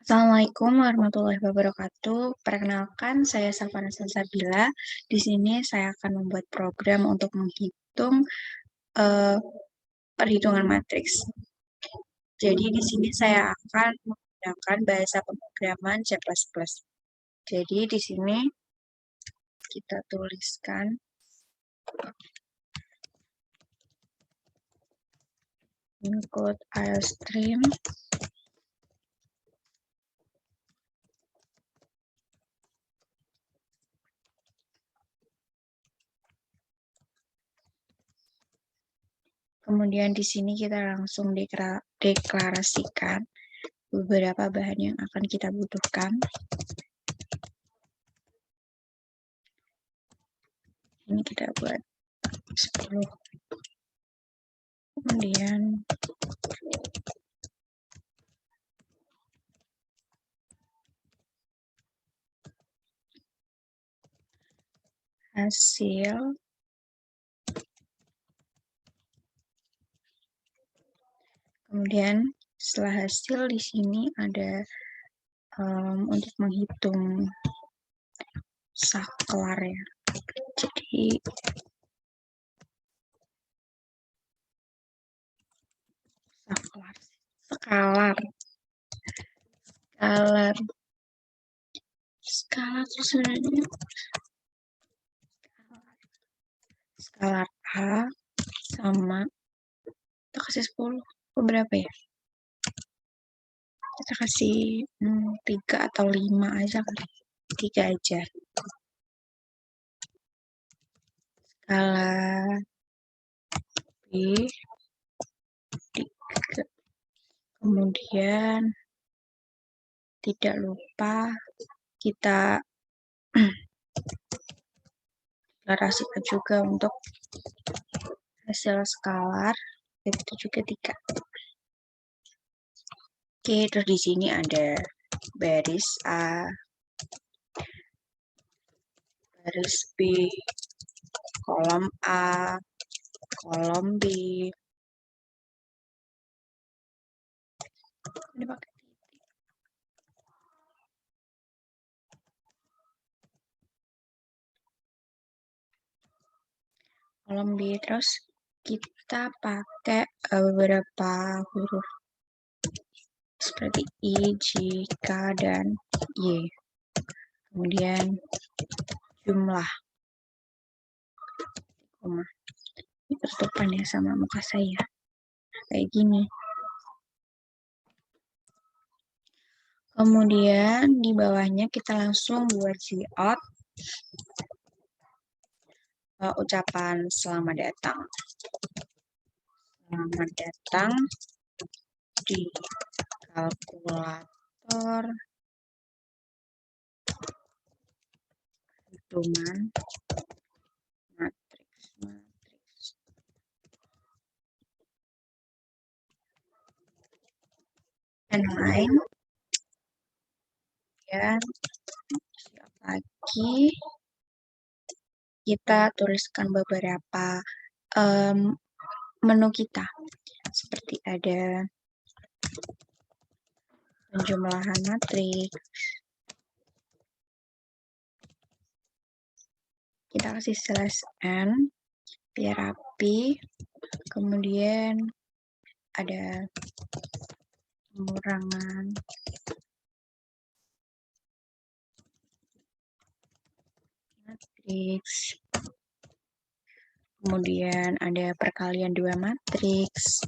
Assalamualaikum warahmatullahi wabarakatuh. Perkenalkan, saya Safana Salsabila. Di sini saya akan membuat program untuk menghitung perhitungan matriks. Jadi di sini saya akan menggunakan bahasa pemrograman C++. Jadi di sini kita tuliskan include IOStream. Kemudian di sini kita langsung deklarasikan beberapa bahan yang akan kita butuhkan. Ini kita buat 10. Kemudian hasil kemudian setelah hasil di sini ada untuk menghitung saklar ya. Jadi skalar terus skalar A sama kita kasih 10 berapa ya, kita kasih 3 atau 5 aja kali, 3 aja. Skala B 3. Kemudian tidak lupa kita deklarasikan juga untuk hasil skalar, itu juga 3. Oke, terus di sini ada baris A, baris B, kolom A, kolom B. Ini pakai titik. Kolom B, terus kita pakai beberapa huruf seperti I, J, K, dan Y. Kemudian jumlah. Ini tertutupan ya sama muka saya. Kayak gini. Kemudian di bawahnya kita langsung buat cout. Ucapan selamat datang. Selamat datang di kalkulator hitungan matriks. Dan lain. Ya, siap lagi. Kita tuliskan beberapa menu kita. Seperti ada penjumlahan matriks. Kita kasih /n biar rapi. Kemudian ada pengurangan matriks. Kemudian ada perkalian 2 matriks.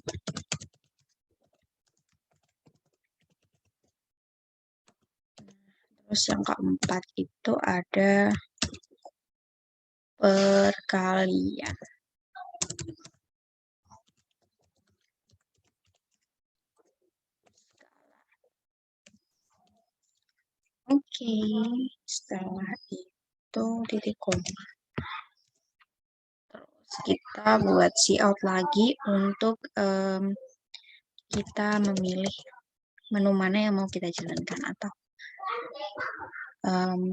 Terus yang keempat itu ada perkalian. Oke, setelah itu titik koma. Terus kita buat cout lagi untuk kita memilih menu mana yang mau kita jalankan atau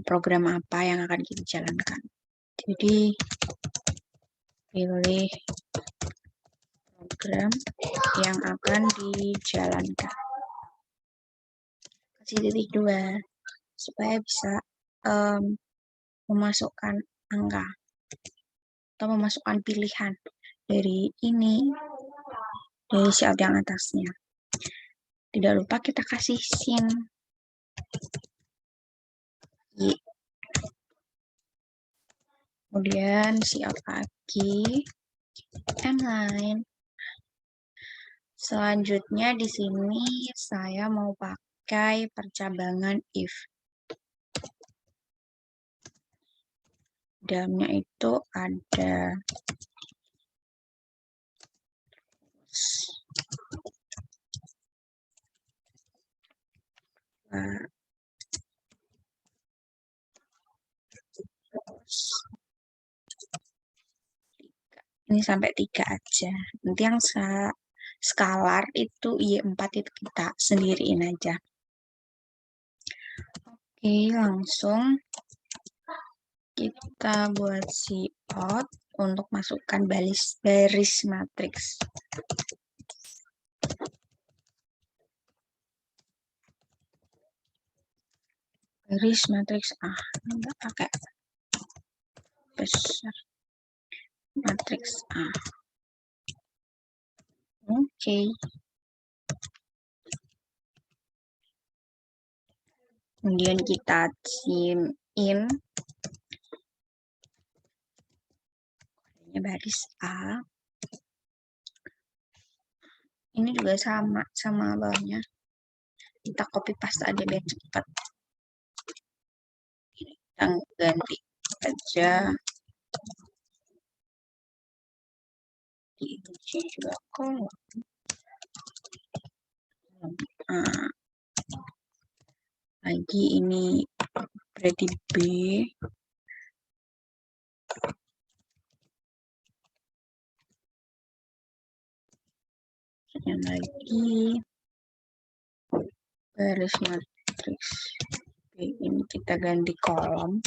program apa yang akan kita jalankan. Jadi pilih program yang akan dijalankan. kasih titik 2 supaya bisa memasukkan angka atau memasukkan pilihan dari ini, dari syarat yang atasnya. Tidak lupa kita kasih sin Y. Kemudian siap lagi M-line. Selanjutnya di sini saya mau pakai percabangan if. Dalamnya itu ada ini sampai 3 aja. Nanti yang skalar itu Y4 itu kita sendiriin aja. Oke, langsung kita buat out untuk masukkan baris matriks. Baris matriks A, enggak pakai besar. Matriks A. Oke. Kemudian kita sim in baris A. Ini juga sama bawahnya. Kita copy paste aja biar cepat. Kita ganti aja di juga kolom. Lagi ini berarti B. Yang lagi baris matriks B ini kita ganti kolom.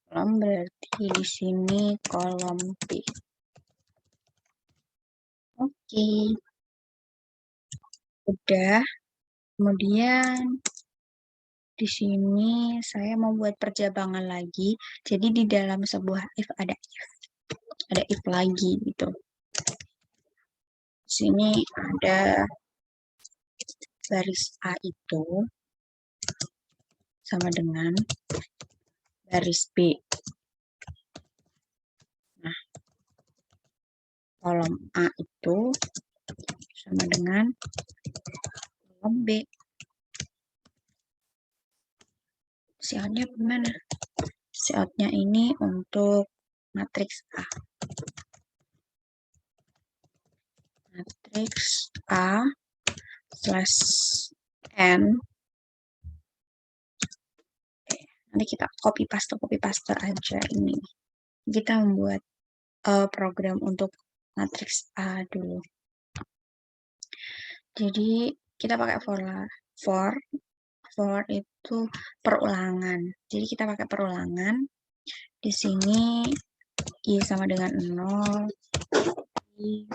Kolom berarti di sini kolom P. Oke. Udah. Kemudian di sini saya mau buat percabangan lagi. Jadi di dalam sebuah if ada if lagi gitu. Di sini ada baris A itu sama dengan baris B. Nah, kolom A itu sama dengan kolom B. Syaratnya gimana? Syaratnya ini untuk matriks A. Matriks A slash N. Nanti kita copy paste aja ini. Kita membuat program untuk matriks A dulu. Jadi kita pakai for itu perulangan. Jadi kita pakai perulangan. Di sini I sama dengan 0. I.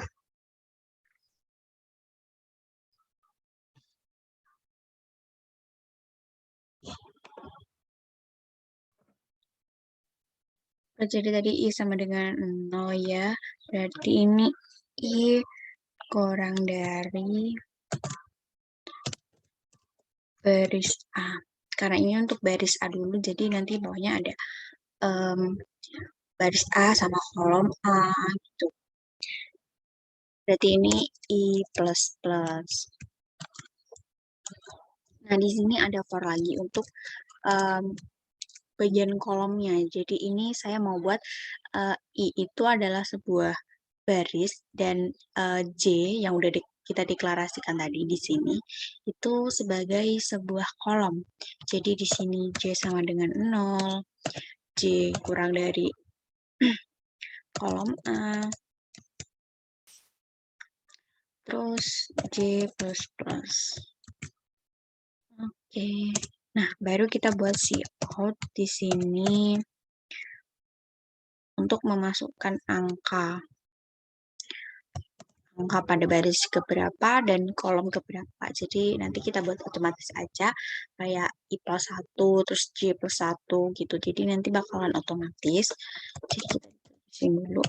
Jadi tadi I sama dengan 0 ya. Berarti ini I kurang dari baris A. Karena ini untuk baris A dulu, jadi nanti bawahnya ada baris A sama kolom A gitu. Berarti ini I++. Nah, di sini ada for lagi untuk bagian kolomnya. Jadi ini saya mau buat I itu adalah sebuah baris dan J yang udah kita deklarasikan tadi di sini itu sebagai sebuah kolom. Jadi di sini J sama dengan 0, J kurang dari kolom A, terus J++. Oke. Nah, baru kita buat out di sini untuk memasukkan angka angka pada baris keberapa dan kolom keberapa. Jadi nanti kita buat otomatis aja kayak I plus 1, terus J plus 1 gitu. Jadi nanti bakalan otomatis. Jadi kita isi dulu.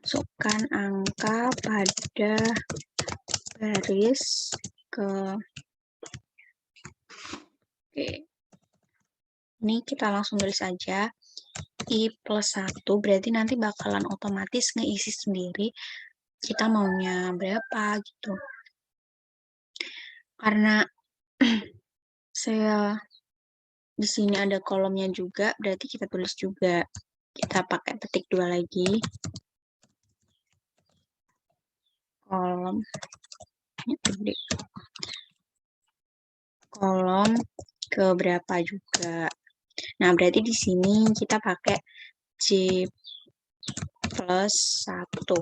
Masukkan angka pada baris ke Oke. Ini kita langsung tulis aja I plus 1 berarti nanti bakalan otomatis ngeisi sendiri kita maunya berapa gitu. Karena saya di sini ada kolomnya juga, berarti kita tulis juga. Kita pakai petik 2 lagi. Kolom kolom ke berapa juga. Nah, berarti di sini kita pakai J plus 1.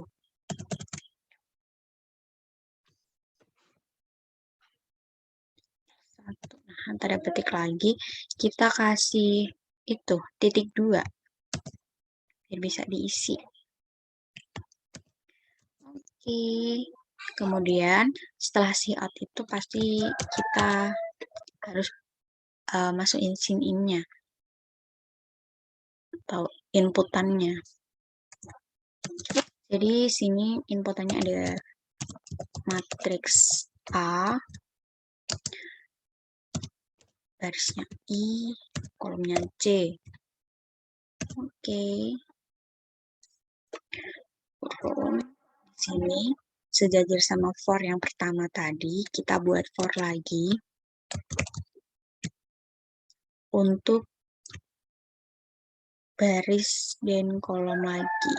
Nah, antara petik lagi, kita kasih itu, titik 2. Biar bisa diisi. Oke. Kemudian, setelah si out itu pasti kita harus masukin sin in-nya. Atau inputannya. Jadi sini inputannya ada matriks A, barisnya I, kolomnya C. Oke. Sini sejajar sama for yang pertama tadi, kita buat for lagi untuk baris dan kolom lagi.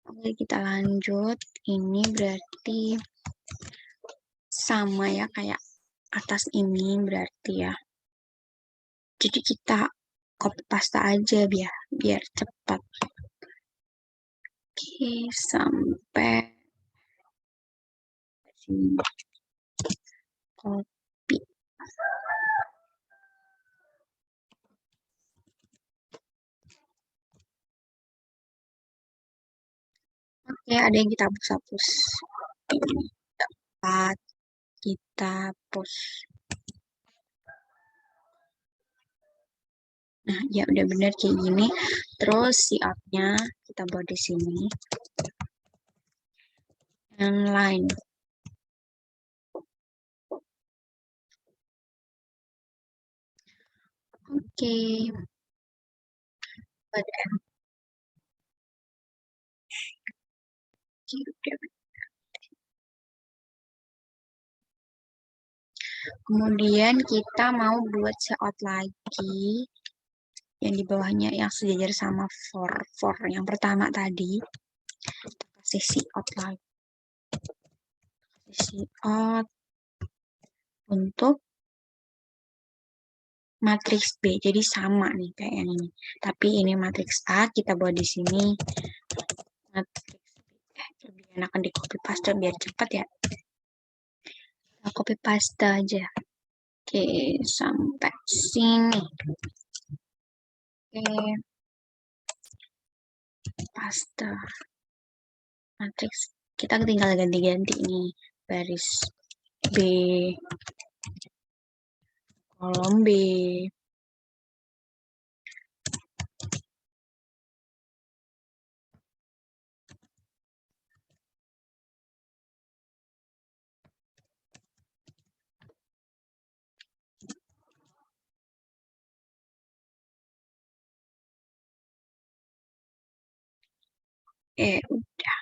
Oke, kita lanjut. Ini berarti sama ya kayak atas ini berarti ya. Jadi kita copy paste aja biar cepat. Oke, sampai sini. Copy. Oke, ada yang kita hapus-hapus. Ini dapat kita hapus. Nah, ya udah benar kayak gini. Terus si out-nya kita buat di sini. And line. Oke. Kemudian kita mau buat out lagi yang di bawahnya yang sejajar sama for yang pertama tadi. Kita kasih out lagi. Kasih out untuk matriks B. Jadi sama nih kayak yang ini. Tapi ini matriks A, kita buat di sini matriks B. Lebih enakan di copy paste biar cepat ya. Kita copy paste aja. Oke, sampai sini. Oke. Paste. Matriks. Kita tinggal ganti-ganti nih. Baris B. Kolom B. Udah.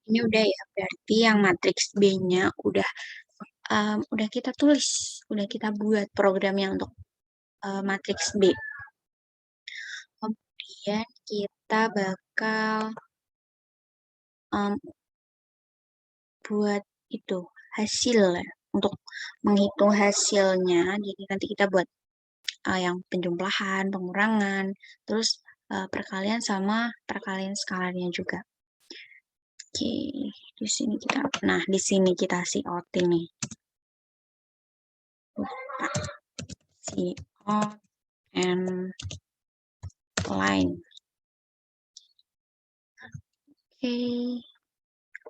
Ini udah ya, berarti yang matriks B-nya udah kita tulis, udah kita buat programnya untuk matriks B. Kemudian kita bakal buat itu hasil ya, untuk menghitung hasilnya. Jadi nanti kita buat yang penjumlahan, pengurangan, terus perkalian sama perkalian skalarnya juga. Oke, di sini kita, nah di sini kita out ini. Out and line. Oke,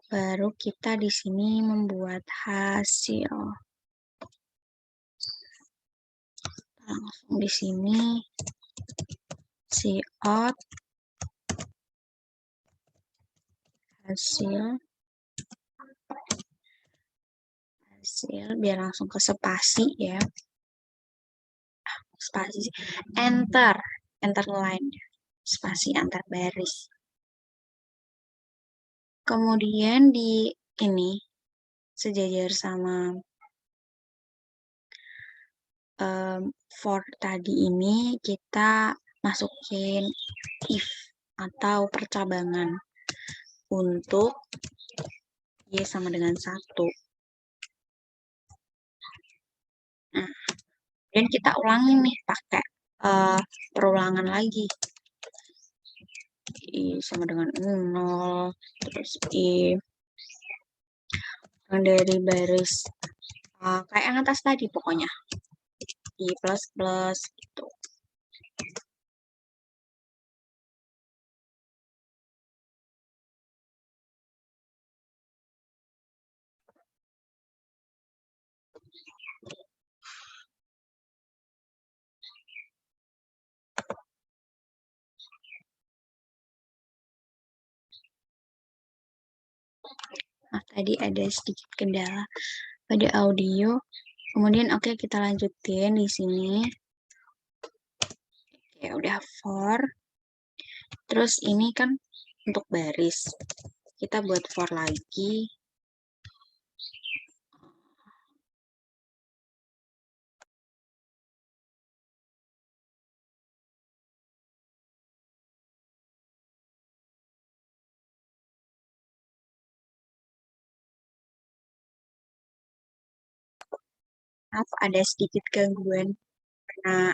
baru kita di sini membuat hasil. Langsung di sini out hasil biar langsung ke spasi ya. Spasi enter line, spasi antar baris. Kemudian di ini sejajar sama for tadi ini kita masukin if atau percabangan untuk Y sama dengan 1. Nah, dan kita ulangi nih pakai perulangan lagi. I sama dengan 0, terus I dari baris kayak yang atas tadi pokoknya. I plus plus gitu. Nah, tadi ada sedikit kendala pada audio. Kemudian oke, kita lanjutin di sini. Ya udah for. Terus ini kan untuk baris. Kita buat for lagi. Maaf, ada sedikit gangguan karena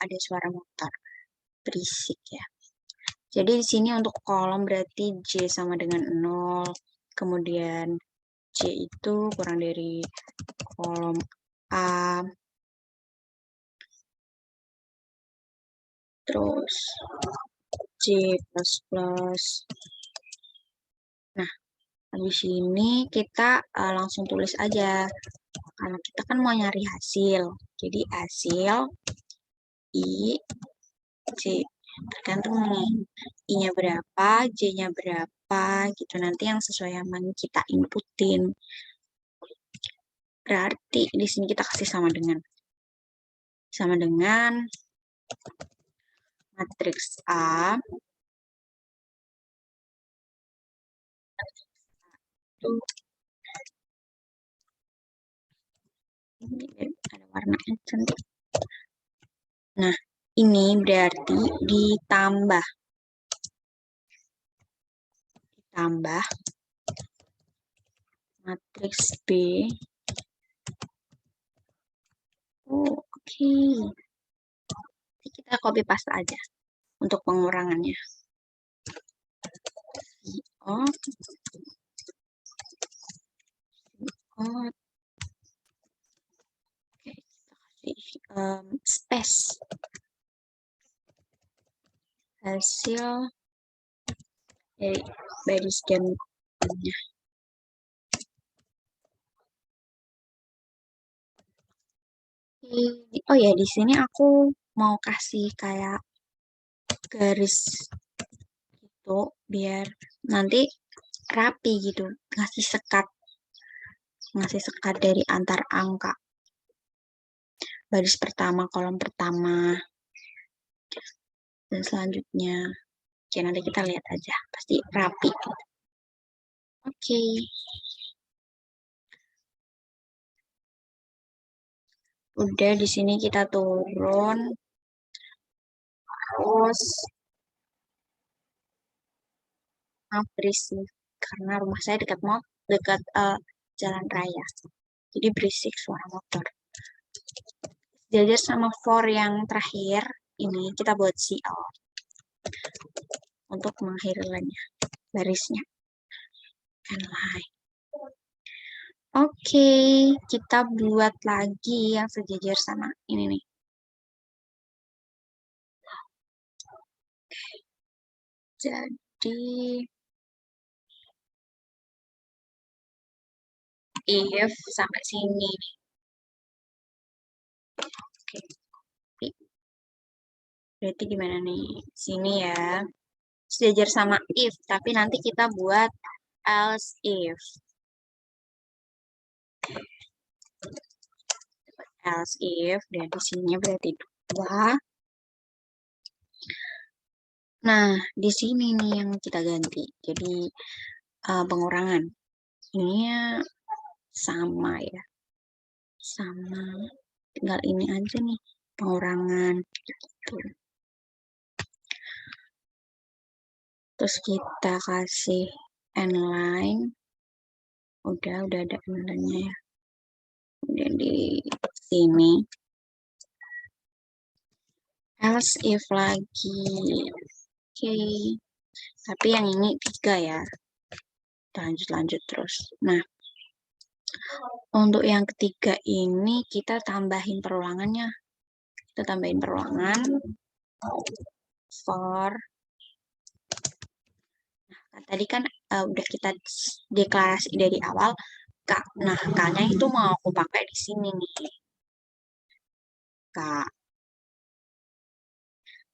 ada suara motor berisik ya. Jadi di sini untuk kolom berarti J sama dengan 0. Kemudian J itu kurang dari kolom A. Terus J plus plus. Nah, habis ini kita langsung tulis aja. Karena kita kan mau nyari hasil. Jadi hasil I, J. Tergantung nih, I-nya berapa, J-nya berapa, gitu. Nanti yang sesuai sama kita inputin. Berarti di sini kita kasih sama dengan matriks A itu ini ada warnanya cantik. Nah, ini berarti ditambah matriks B. Oke. Kita copy paste aja untuk pengurangannya. Space hasil dari baris gambarnya. Oh ya, di sini aku mau kasih kayak garis gitu biar nanti rapi gitu, ngasih sekat dari antar angka. Baris pertama, kolom pertama, dan selanjutnya. Oke, nanti kita lihat aja, pasti rapi. Oke. Udah, di sini kita turun. Terus berisik karena rumah saya dekat jalan raya. Jadi berisik suara motor. Jajar sama for yang terakhir, ini kita buat out. untuk mengakhiri barisnya. Inline. Oke, kita buat lagi yang sejajar sama ini nih. Jadi if sampai sini. Oke. Berarti gimana nih? Sini ya. Sejajar sama if, tapi nanti kita buat else if. Else if, dan di sini berarti 2. Nah, di sini nih yang kita ganti. Jadi, pengurangan. Ini sama ya. Sama. Tinggal ini aja nih, pengurangan. Gitu. Terus kita kasih endline. Udah ada endline-nya ya. Kemudian di sini. Else if lagi. Oke. Tapi yang ini 3 ya. Kita lanjut terus. Nah, untuk yang ketiga ini kita tambahin perulangannya. Kita tambahin perulangan for. Nah, tadi kan udah kita deklarasi dari awal K. Nah, K-nya itu mau aku pakai di sini nih. K.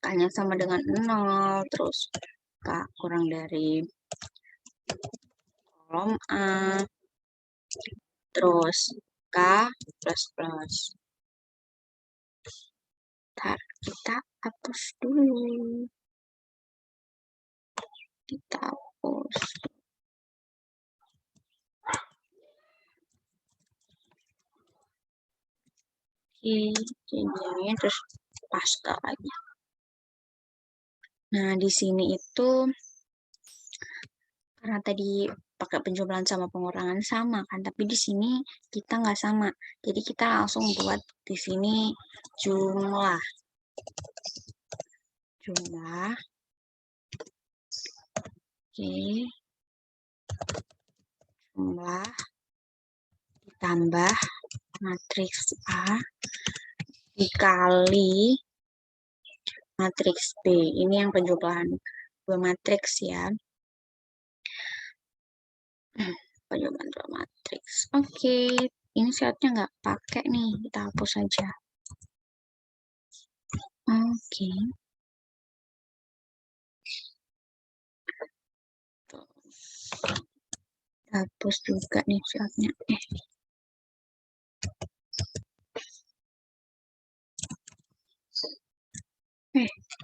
K-nya sama dengan 0, terus K kurang dari kolom A, terus K plus plus. Ntar kita hapus dulu. Kita hapus. Oke, ini terus paste lagi. Nah, di sini itu karena tadi pakai penjumlahan sama pengurangan sama kan, tapi di sini kita nggak sama. Jadi kita langsung buat di sini jumlah. Jumlah. Oke. Jumlah ditambah matriks A dikali matriks B. Ini yang penjumlahan 2 matriks ya. Penjumlahan 2 matriks. Oke, ini syaratnya nggak pakai nih, kita hapus saja. Oke. Hapus juga nih syaratnya.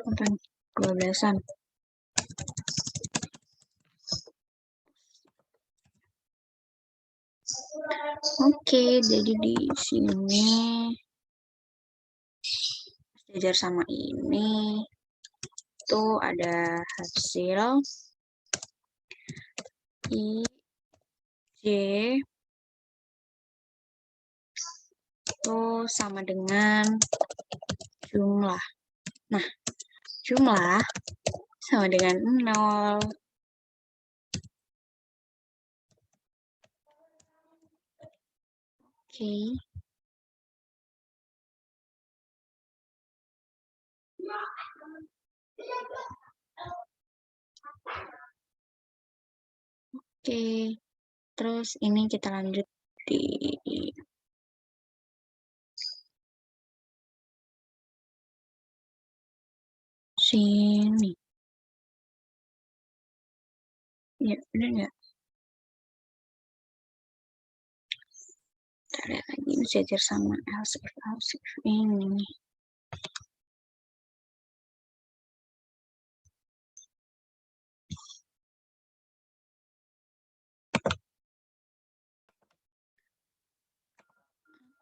Apa nih? 12-an. Oke, jadi di sini sejajar sama ini itu ada hasil I J itu sama dengan jumlah. Nah, jumlah sama dengan 0. Oke. Oke. Terus ini kita lanjut di sini. Ya, benar nggak? Kita lihat lagi, ini sejajar sama else if ini.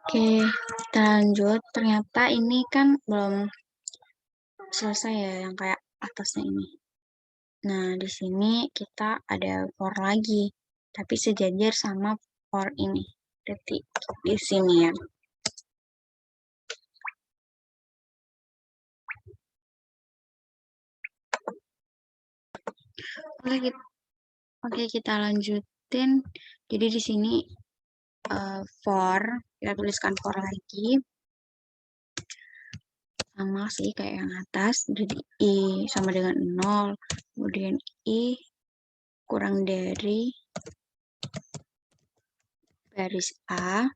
Oke, kita lanjut. Ternyata ini kan belum selesai ya, yang kayak atasnya ini. Nah, di sini kita ada for lagi, tapi sejajar sama for ini. Berarti di sini ya. Oke, kita lanjutin. Jadi di sini for, kita tuliskan for lagi. Sama sih kayak yang atas. Jadi I sama dengan 0. Kemudian I kurang dari baris A.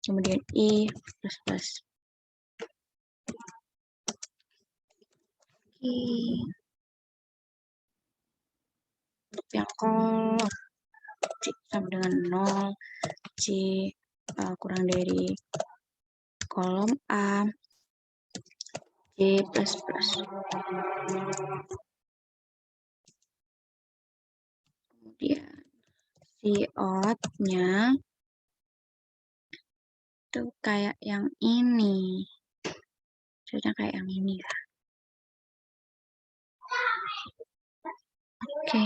Kemudian I plus plus. Untuk yang kolom C sama dengan 0. C kurang dari kolom A. C plus plus. Kemudian si out-nya itu kayak yang ini. Contohnya kayak yang ini lah. Oke.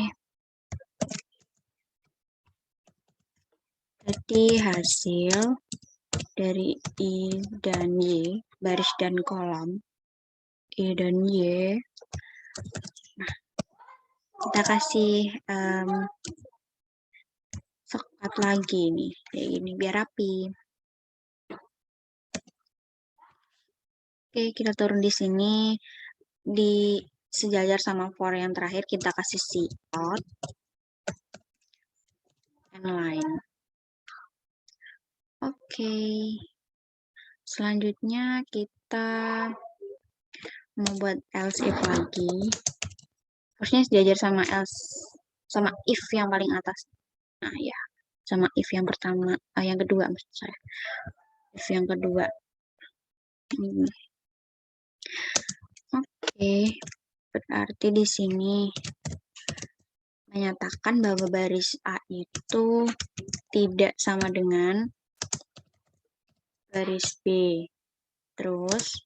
Jadi hasil dari I dan Y, baris dan kolom, I dan Y. Nah, kita kasih sekat lagi nih, kayak gini, biar rapi. Oke, kita turun di sini. Di sejajar sama for yang terakhir, kita kasih out and line. Oke. Selanjutnya kita membuat else if lagi. Harusnya sejajar sama else, sama if yang paling atas. Nah ya, sama if yang pertama, yang kedua maksud saya. If yang kedua. Oke, berarti di sini menyatakan bahwa baris A itu tidak sama dengan baris B. Terus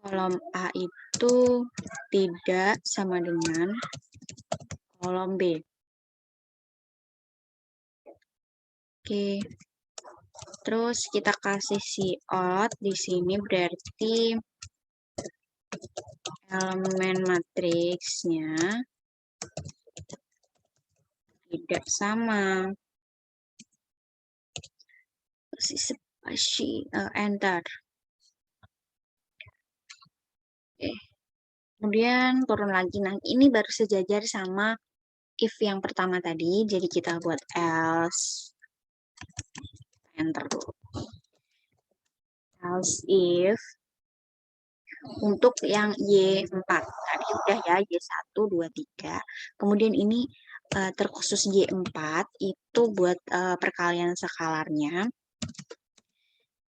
kolom A itu tidak sama dengan kolom B. Oke. Terus kita kasih out di sini berarti elemen matriksnya tidak sama. Spasi enter. Oke. Kemudian turun lagi. Nah, ini baru sejajar sama if yang pertama tadi. Jadi kita buat else. Enter dulu. Else if untuk yang Y4. Tadi udah ya, Y1, 2, 3. Kemudian ini terkhusus Y4 itu buat perkalian skalarsnya.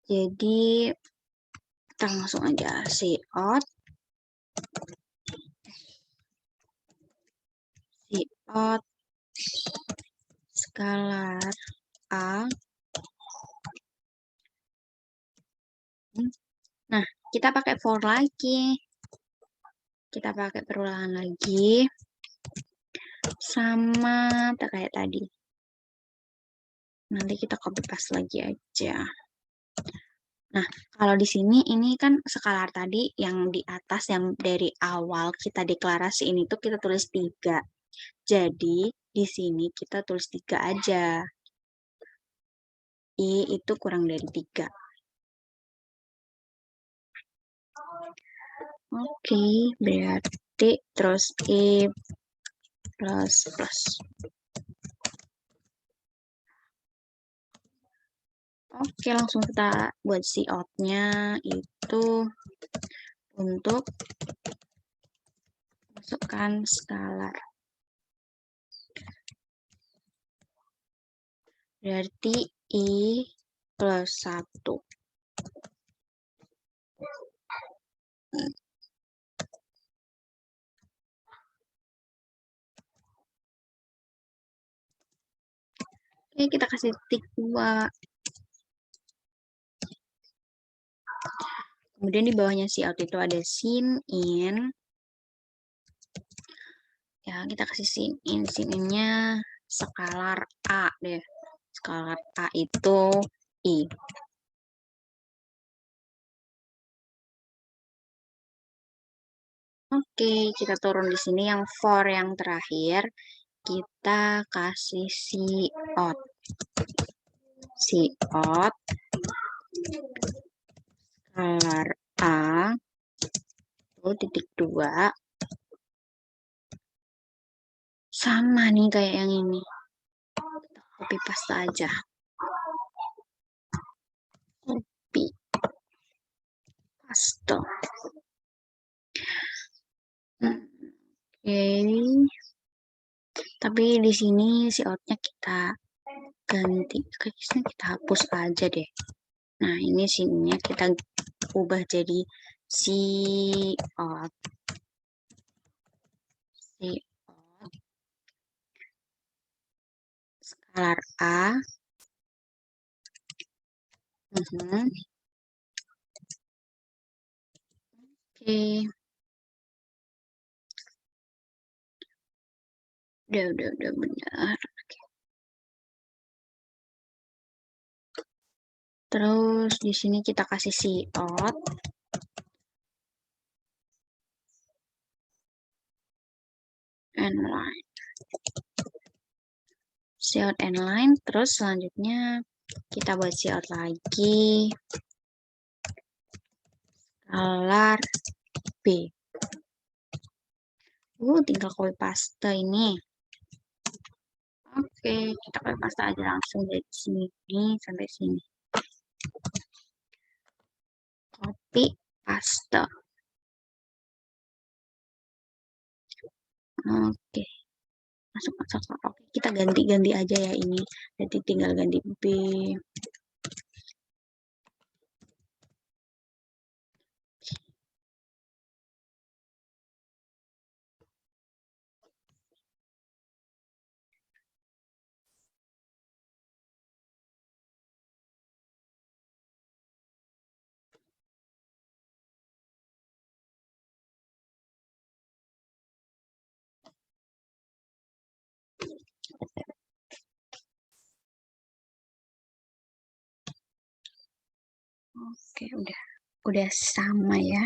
Jadi kita langsung aja out skalar A. Nah, kita pakai for lagi. Kita pakai perulangan lagi. Sama kayak tadi. Nanti kita copy paste lagi aja. Nah, kalau di sini ini kan skalar tadi yang di atas yang dari awal kita deklarasi ini tuh kita tulis 3. Jadi, di sini kita tulis 3 aja. I itu kurang dari 3. Oke, berarti terus I plus plus. Oke, langsung kita buat out-nya itu untuk masukkan skalar. Berarti I plus 1. Oke, kita kasih tik 2. Kemudian di bawahnya out itu ada sin in. Ya, kita kasih sin in. Sin in-nya skalar A deh. Skalar A itu I. Oke, kita turun di sini yang for yang terakhir. Kita kasih out. Out scalar A titik 2 sama nih kayak yang ini. Copy paste aja. Copy paste. Oke. Tapi di sini si outnya kita ganti. Kayaknya kita hapus aja deh. Nah, ini sininya kita ubah jadi out. Out scalar A. Oke. Udah benar. Terus di sini kita kasih out and line. Out and line. Terus selanjutnya kita buat out lagi. Scalar B. Tinggal copy paste ini. Oke, kita copy paste aja langsung dari sini sampai sini. Copy paste. Oke. Masuk. Oke, kita ganti aja ya ini. Jadi tinggal ganti B. Oke, udah sama ya.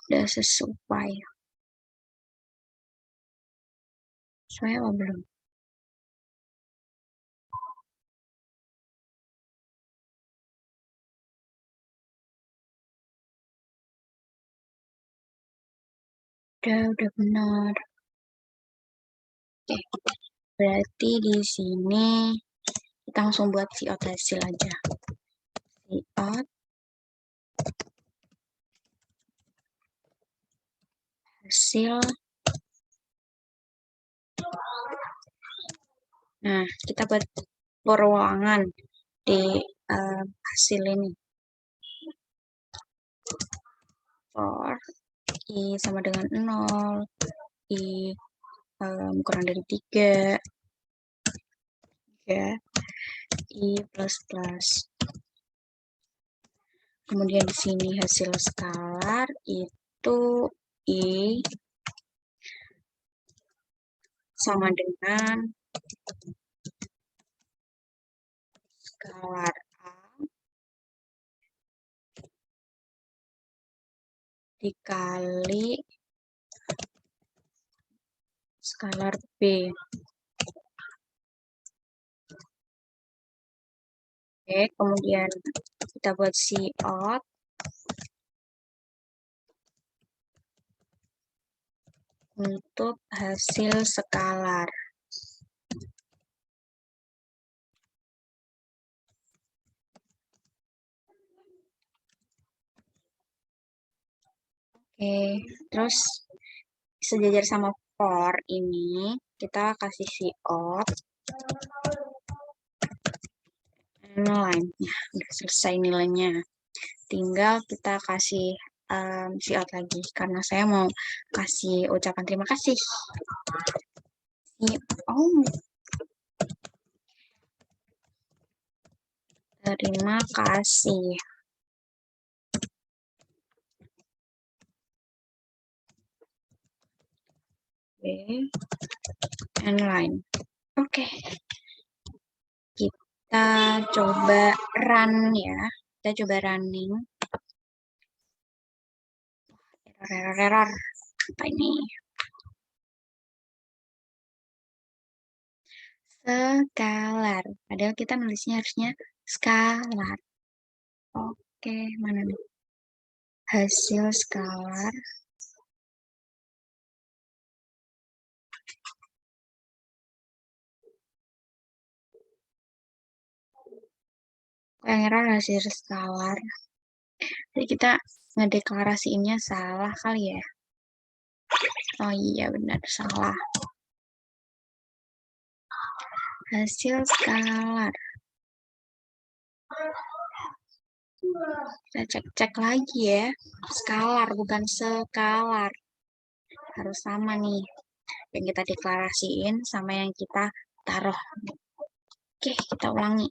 Udah sesuai. Sesuai apa belum? Udah benar. Oke, berarti di sini kita langsung buat out hasil aja. Out hasil. Nah, kita buat perulangan di hasil ini. For I sama dengan 0, I kurang dari 3, I plus. Kemudian di sini hasil skalar itu I sama dengan skalar A dikali skalar B. Oke, kemudian kita buat out untuk hasil skalar. Oke, terus sejajar sama for ini kita kasih out line. Ya, udah selesai nilainya. Tinggal kita kasih out lagi karena saya mau kasih ucapan terima kasih. Terima kasih. And line. Oke. Kita coba run ya. Kita coba running. Error. Apa ini? Skalar. Padahal kita nulisnya harusnya skalar. Oke, mana nih? Hasil skalar. Yang error hasil skalar. Jadi kita ngedeklarasiinnya salah kali ya. Oh iya benar, salah. Hasil skalar. Kita cek-cek lagi ya. Skalar bukan sekalar. Harus sama nih. Yang kita deklarasiin sama yang kita taruh. Oke, kita ulangi.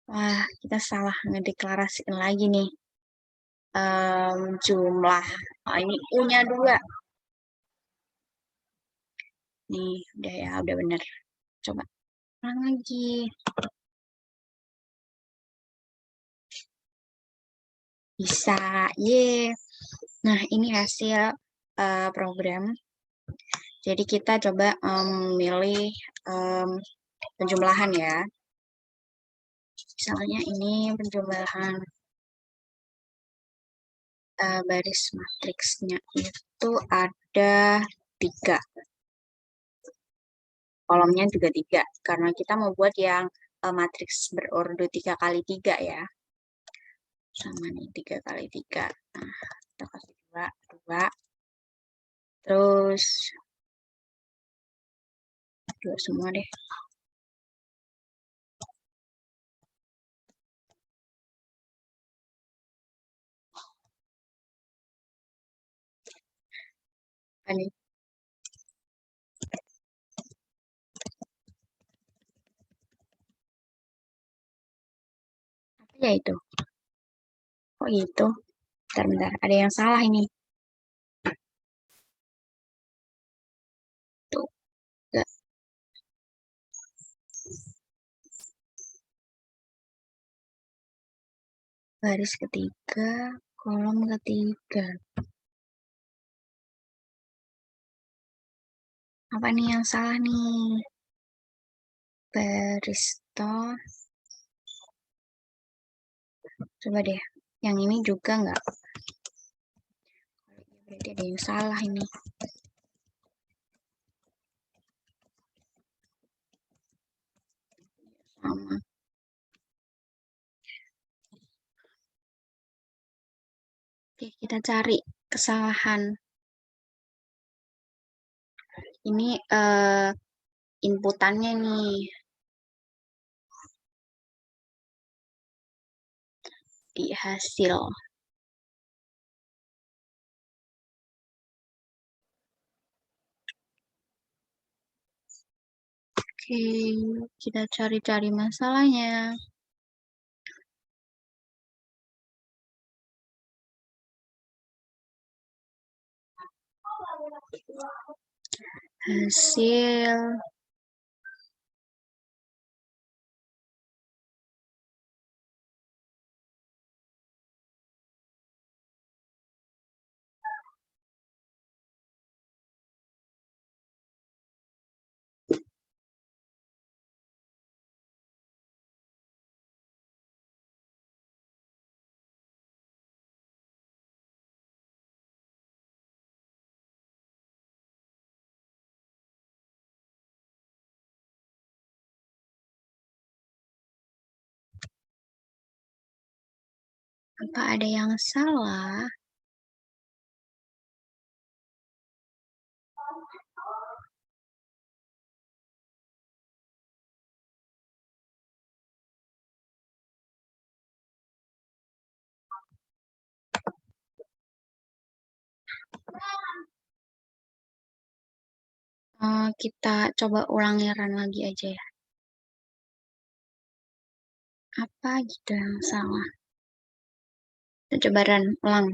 Wah, kita salah ngedeklarasiin lagi nih. Jumlah. Oh, ini U-nya 2. Nih, udah ya, udah bener. Coba ulang lagi. Bisa, ye. Nah, ini hasil program. Jadi kita coba milih penjumlahan ya. Misalnya ini penjumlahan baris matriksnya itu ada 3. Kolomnya juga 3. Karena kita mau buat yang matriks berordo 3 kali 3 ya. Sama nih 3 kali 3. Nah, kita kasih 2, 2. Terus 2 semua deh. Ini apa ya itu? Oh gitu. Bentar, ada yang salah ini. Tuh, enggak. Baris ketiga, kolom ketiga. Apa nih yang salah nih? Baris toh. Coba deh. Yang ini juga enggak. Berarti ada yang salah ini. Sama. Oke, kita cari kesalahan. Ini inputannya nih. Di hasil. Oke, kita cari-cari masalahnya. Hasil apa ada yang salah? Kita coba ulangi run lagi aja ya. Apa gitu yang salah? Kita coba run ulang.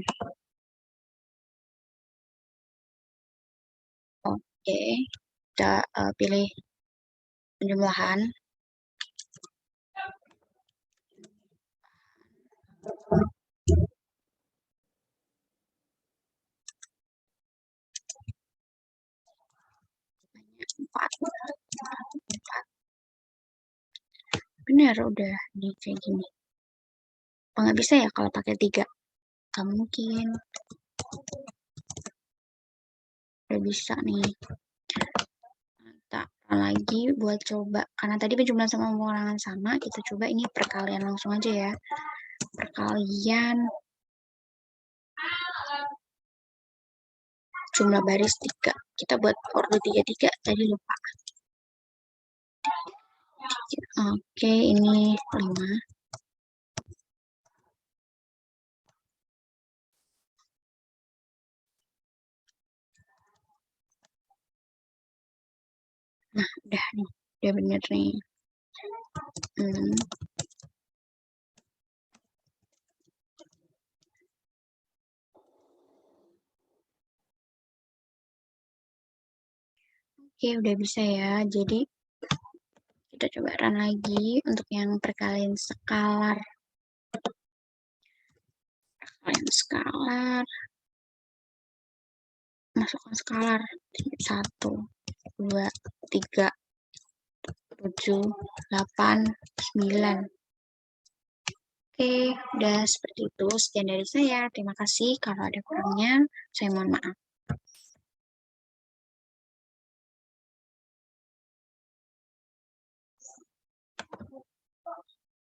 Oh, Oke, kita pilih penjumlahan. Empat. Benar, udah nih kayak gini. Apa nggak bisa ya kalau pakai 3? Nggak mungkin. Udah bisa nih. Kita lagi buat coba. Karena tadi penjumlahan sama pengurangan sama, kita coba ini perkalian langsung aja ya. Perkalian jumlah baris 3. Kita buat ordo 33, tadi lupa. Oke, ini 5. Nah, udah nih. Udah bener nih. Oke, udah bisa ya. Jadi, kita coba run lagi untuk yang perkalian skalar. Perkalian skalar. Masukkan skalar. 1, 2, 3, 7, 8, 9. Oke, udah seperti itu. Sekian dari saya. Terima kasih. Kalau ada kurangnya, saya mohon maaf.